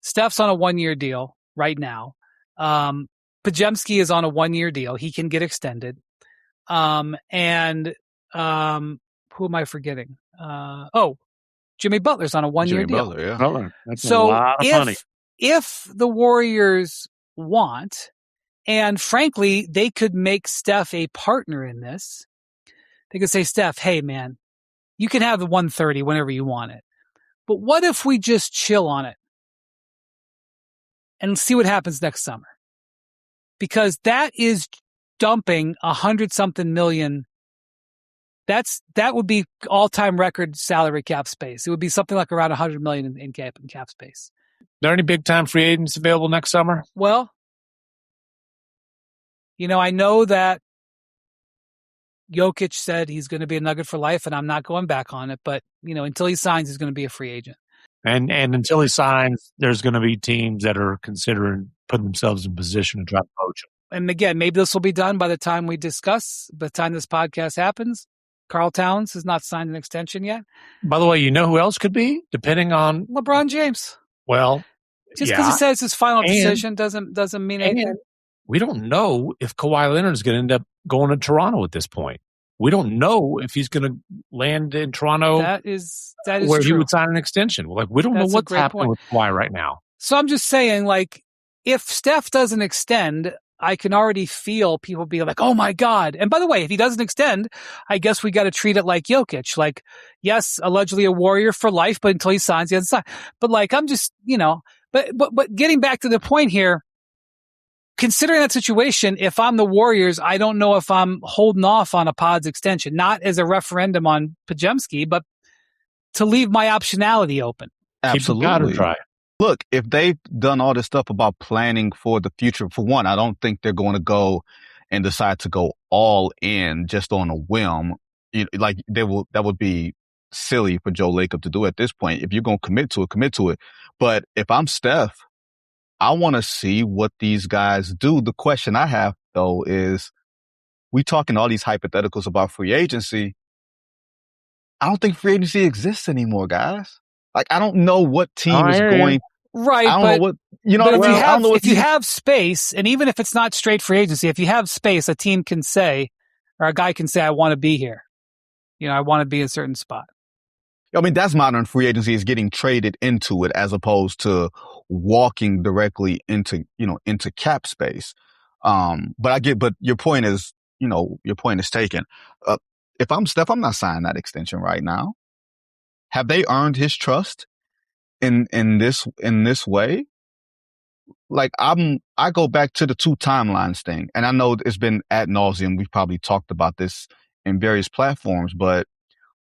Steph's on a 1-year deal right now. Podziemski is on a 1-year deal. He can get extended. And who am I forgetting? Jimmy Butler's on a 1-year deal.
Butler, yeah.
Butler. That's a lot of money.
If the Warriors want, and frankly, they could make Steph a partner in this. They could say, Steph, hey, man, you can have the 130 whenever you want it. But what if we just chill on it and see what happens next summer? Because that is dumping 100-something million. That would be all-time record salary cap space. It would be something like around 100 million in cap space.
Are there any big-time free agents available next summer?
Well, I know that Jokic said he's going to be a Nugget for life, and I'm not going back on it. But, until he signs, he's going to be a free agent.
And until he signs, there's going to be teams that are considering putting themselves in position to try to poach him.
And again, maybe this will be done by the time this podcast happens. Karl Towns has not signed an extension yet.
By the way, you know who else could be? Depending on
LeBron James.
Well,
just because he says it's his final decision doesn't mean anything.
We don't know if Kawhi Leonard is going to end up going to Toronto at this point. We don't know if he's going to land in Toronto.
That is
where
true.
He would sign an extension. We don't know what's happening with Kawhi right now.
So I'm just saying, if Steph doesn't extend, I can already feel people being like, oh my God. And by the way, if he doesn't extend, I guess we got to treat it like Jokic. Like, yes, allegedly a Warrior for life, but until he signs, he hasn't signed. But like, I'm just, but getting back to the point here, considering that situation, if I'm the Warriors, I don't know if I'm holding off on a Pods extension, not as a referendum on Podziemski, but to leave my optionality open.
Absolutely.
Keep the powder dry.
Look, if they've done all this stuff about planning for the future, for one, I don't think they're going to go and decide to go all in just on a whim. That would be silly for Joe Lacob to do at this point. If you're going to commit to it. But if I'm Steph, I want to see what these guys do. The question I have, though, is we talking all these hypotheticals about free agency. I don't think free agency exists anymore, guys. Like, I don't know what team is going.
Right.
I don't know what,
but if you have space, and even if it's not straight free agency, if you have space, a team can say, or a guy can say, I want to be here. I want to be in a certain spot.
I mean, that's modern free agency, is getting traded into it as opposed to walking directly into cap space. But your point is taken. If I'm Steph, I'm not signing that extension right now. Have they earned his trust in this way? Like, I go back to the 2 timelines thing, and I know it's been ad nauseum. We've probably talked about this in various platforms, but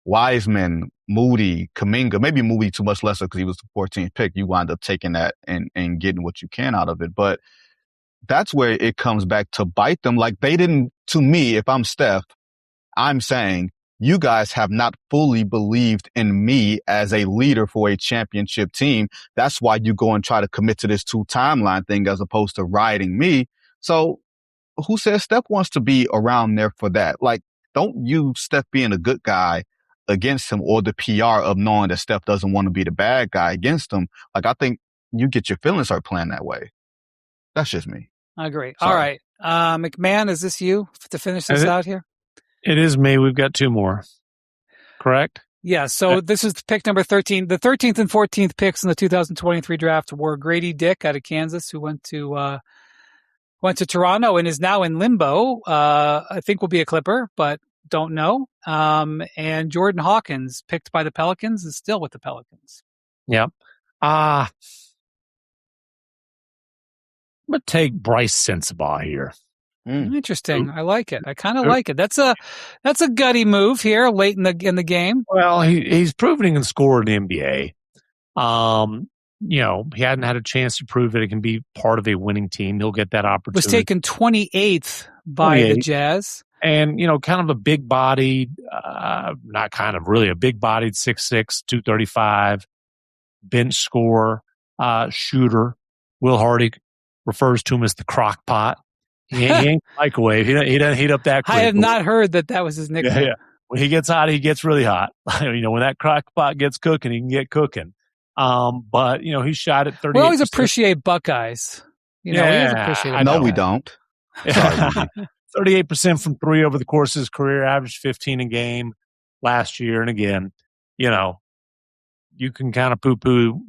Wiseman, Moody, Kuminga, maybe Moody too much lesser because he was the 14th pick. You wind up taking that and getting what you can out of it. But that's where it comes back to bite them. Like, they didn't, to me, if I'm Steph, I'm saying, you guys have not fully believed in me as a leader for a championship team. That's why you go and try to commit to this 2 timeline thing as opposed to riding me. So who says Steph wants to be around there for that? Like, don't use Steph being a good guy against him, or the PR of knowing that Steph doesn't want to be the bad guy against him. Like, I think you get your feelings hurt playing that way. That's just me.
I agree.
Sorry.
All right. MacMahon, is this you to finish this out here?
It is me. We've got 2 more. Correct?
Yeah. So this is pick number 13. The 13th and 14th picks in the 2023 draft were Grady Dick out of Kansas, who went to Toronto and is now in limbo. I think will be a Clipper, but don't know. And Jordan Hawkins, picked by the Pelicans, is still with the Pelicans.
Yep. I'm going to take Brice Sensabaugh here.
Interesting. I like it. I kind of like it. That's a gutty move here late in the game.
Well, he's proven he can score in the NBA. He hadn't had a chance to prove that he can be part of a winning team. He'll get that opportunity.
Was taken 28th by the Jazz.
And, kind of a big-bodied, not kind of, really a big-bodied 6'6", 235, bench scorer, shooter. Will Hardy refers to him as the crock pot. He ain't microwave. He doesn't heat up that quick.
I have not heard that was his nickname.
Yeah. When he gets hot, he gets really hot. When that crock pot gets cooking, he can get cooking. But he shot at 38%.
We always appreciate Buckeyes. We always appreciate it.
No, we don't.
38% from 3 over the course of his career, averaged 15 a game last year. And again, you can kind of poo-poo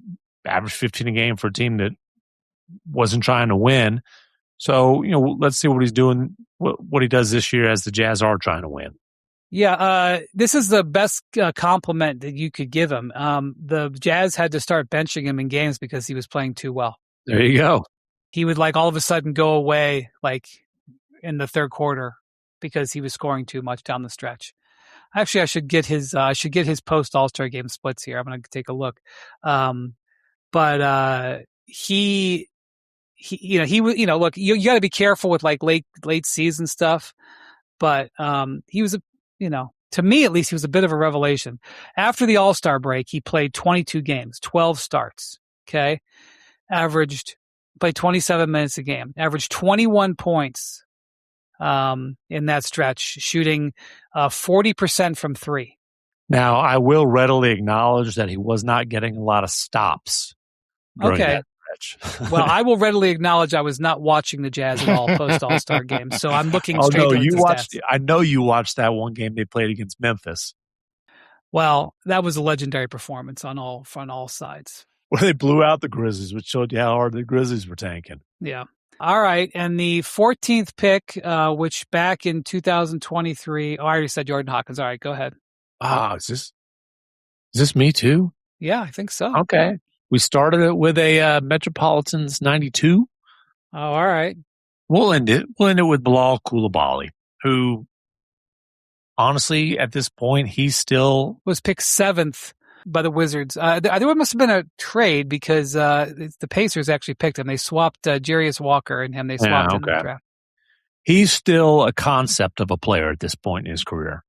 average 15 a game for a team that wasn't trying to win. So, let's see what he's doing, what he does this year as the Jazz are trying to win.
Yeah, this is the best compliment that you could give him. The Jazz had to start benching him in games because he was playing too well.
There you go.
He would all of a sudden go away in the third quarter because he was scoring too much down the stretch. Actually, I should get his post All-Star game splits here. I'm going to take a look. But he look, you got to be careful with late season stuff. But he was to me at least, he was a bit of a revelation. After the All-Star break, he played 22 games, 12 starts. Okay, played 27 minutes a game, averaged 21 points in that stretch, shooting 40% from 3.
Now, I will readily acknowledge that he was not getting a lot of stops during that stretch.
Well, I will readily acknowledge I was not watching the Jazz at all post All-Star game, so I'm looking straight at the stats.
I know you watched that one game they played against Memphis.
Well, that was a legendary performance on all sides.
Where they blew out the Grizzlies, which showed you how hard the Grizzlies were tanking.
Yeah. All right. And the 14th pick, which back in 2023, I already said Jordan Hawkins. All right, go ahead.
Is this me too?
Yeah, I think so.
Okay. We started it with a Metropolitans 92.
Oh, all right.
We'll end it with Bilal Coulibaly, who honestly, at this point, he still
was picked 7th by the Wizards. There must have been a trade because the Pacers actually picked him. They swapped Jarius Walker and him. They swapped in the draft.
He's still a concept of a player at this point in his career.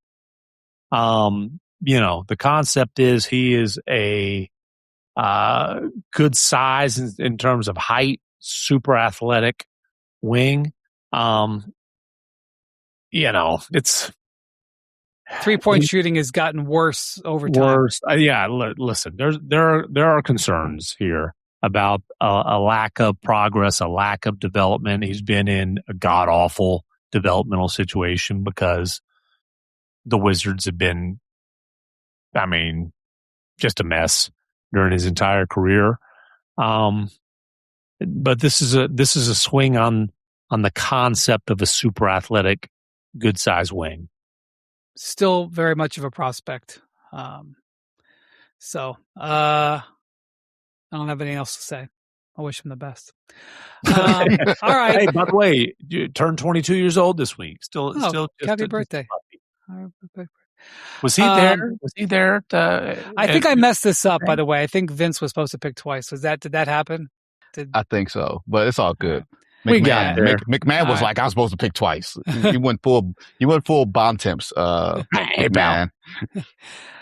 The concept is he is a good size in terms of height, super athletic wing. It's
3-point shooting has gotten worse over time.
Listen, there are concerns here about a lack of progress, a lack of development. He's been in a god awful developmental situation because the Wizards have been, just a mess during his entire career. But this is a swing on the concept of a super athletic, good size wing.
Still very much of a prospect. I don't have anything else to say. I wish him the best. All right.
Hey, by the way, you turned 22 years old this week. Still
happy birthday.
Was he there? Was he there?
I think I messed this up, by the way. I think Vince was supposed to pick twice. Did that happen?
I think so, but it's all good.
We got there.
MacMahon was like, I was supposed to pick twice. You went full Bontemps.
Hey, pal.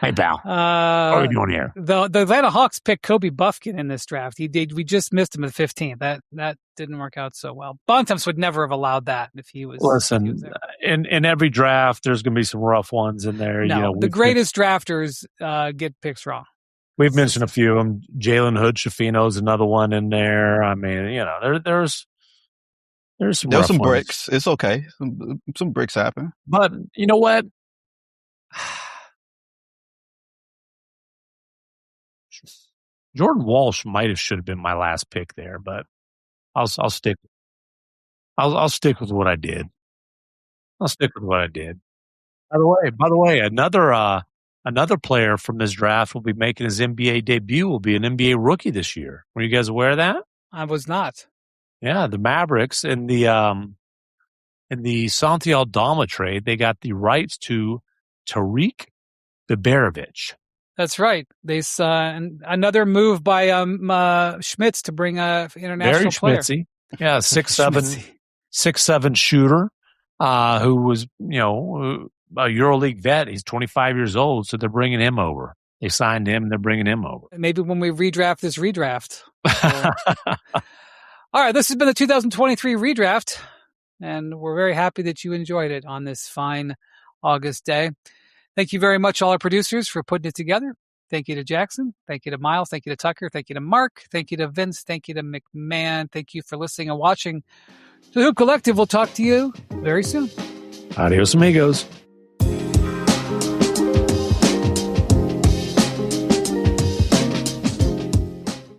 Hey, pal. What are we doing here?
The Atlanta Hawks picked Kobe Buffkin in this draft. We just missed him at the 15th. That didn't work out so well. Bontemps would never have allowed that if he was.
Listen, in every draft, there's going to be some rough ones in there.
No, the greatest drafters get picks wrong.
We've mentioned a few of them. Jalen Hood-Schifino is another one in there. There's some
bricks. It's okay. Some bricks happen.
But you know what? Jordan Walsh should have been my last pick there, but I'll stick. I'll stick with what I did. By the way, another player from this draft will be making his NBA debut. Will be an NBA rookie this year. Were you guys aware of that?
I was not.
Yeah, the Mavericks in the Santi Aldama trade, they got the rights to Tariq Biberovic.
That's right. They another move by Schmitz to bring a international player.
Schmitzy. Yeah, 6'7" shooter, who was a EuroLeague vet. He's 25 years old, so they're bringing him over. They signed him, and they're bringing him over.
Maybe when we redraft this redraft. All right, this has been the 2023 redraft, and we're very happy that you enjoyed it on this fine August day. Thank you very much, all our producers, for putting it together. Thank you to Jackson. Thank you to Miles. Thank you to Tucker. Thank you to Mark. Thank you to Vince. Thank you to MacMahon. Thank you for listening and watching. The Hoop Collective will talk to you very soon.
Adios, amigos.